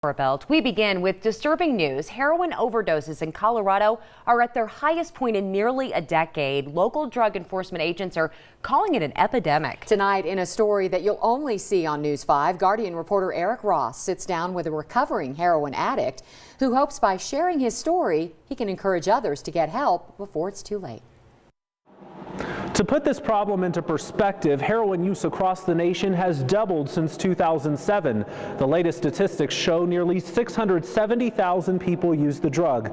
Belt. We begin with disturbing news. Heroin overdoses in Colorado are at their highest point in nearly a decade. Local drug enforcement agents are calling it an epidemic. Tonight, in a story that you'll only see on News 5, Guardian reporter Eric Ross sits down with a recovering heroin addict who hopes by sharing his story, he can encourage others to get help before it's too late. To put this problem into perspective, heroin use across the nation has doubled since 2007. The latest statistics show nearly 670,000 people use the drug.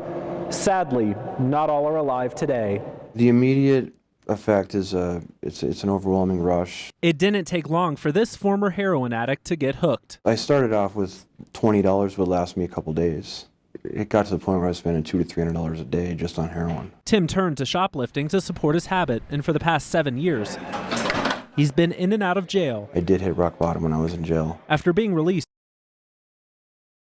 Sadly, not all are alive today. The immediate effect is it's an overwhelming rush. It didn't take long for this former heroin addict to get hooked. I started off with $20 would last me a couple days. It got to the point where I was spending $200 to $300 a day just on heroin. Tim turned to shoplifting to support his habit, and for the past 7 years, he's been in and out of jail. I did hit rock bottom when I was in jail. After being released,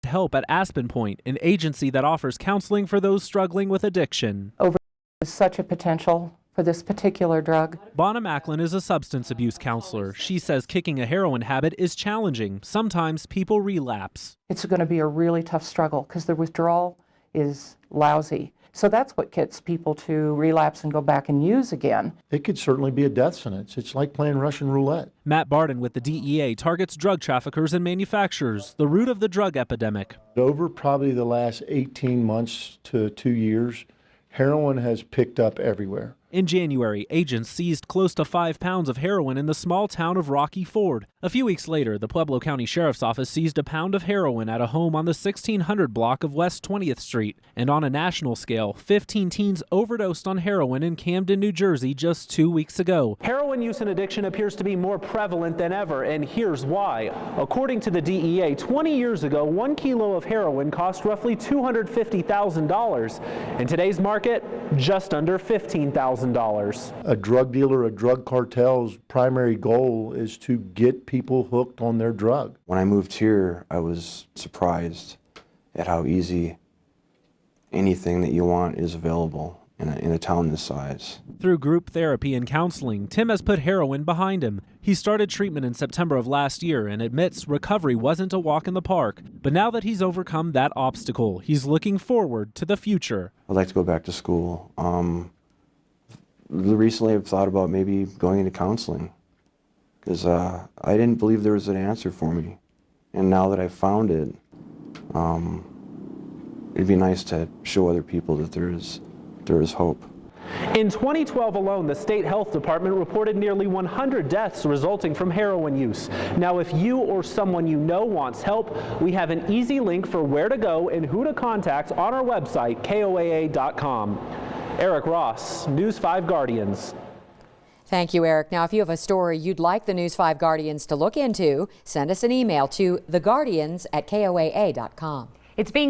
help at Aspen Point, an agency that offers counseling for those struggling with addiction. Overdose is such a potential for this particular drug. Bonna Macklin is a substance abuse counselor. She says kicking a heroin habit is challenging. Sometimes people relapse. It's going to be a really tough struggle because the withdrawal is lousy. So that's what gets people to relapse and go back and use again. It could certainly be a death sentence. It's like playing Russian roulette. Matt Barden with the DEA targets drug traffickers and manufacturers, the root of the drug epidemic. Over probably the last 18 months to 2 years, heroin has picked up everywhere. In January, agents seized close to 5 pounds of heroin in the small town of Rocky Ford. A few weeks later, the Pueblo County Sheriff's Office seized a pound of heroin at a home on the 1600 block of West 20th Street. And on a national scale, 15 teens overdosed on heroin in Camden, New Jersey just 2 weeks ago. Heroin use and addiction appears to be more prevalent than ever, and here's why. According to the DEA, 20 years ago, 1 kilo of heroin cost roughly $250,000. In today's market, just under $15,000. A drug dealer, a drug cartel's primary goal is to get people hooked on their drug. When I moved here, I was surprised at how easy anything that you want is available in a town this size. Through group therapy and counseling, Tim has put heroin behind him. He started treatment in September of last year and admits recovery wasn't a walk in the park. But now that he's overcome that obstacle, he's looking forward to the future. I'd like to go back to school. Recently I've thought about maybe going into counseling because I didn't believe there was an answer for me. And now that I've found it, it'd be nice to show other people that there is hope. In 2012 alone, the state health department reported nearly 100 deaths resulting from heroin use. Now, if you or someone you know wants help, we have an easy link for where to go and who to contact on our website, KOAA.com. Eric Ross, News 5 Guardians. Thank you, Eric. Now, if you have a story you'd like the News 5 Guardians to look into, send us an email to theguardians@koaa.com. It's being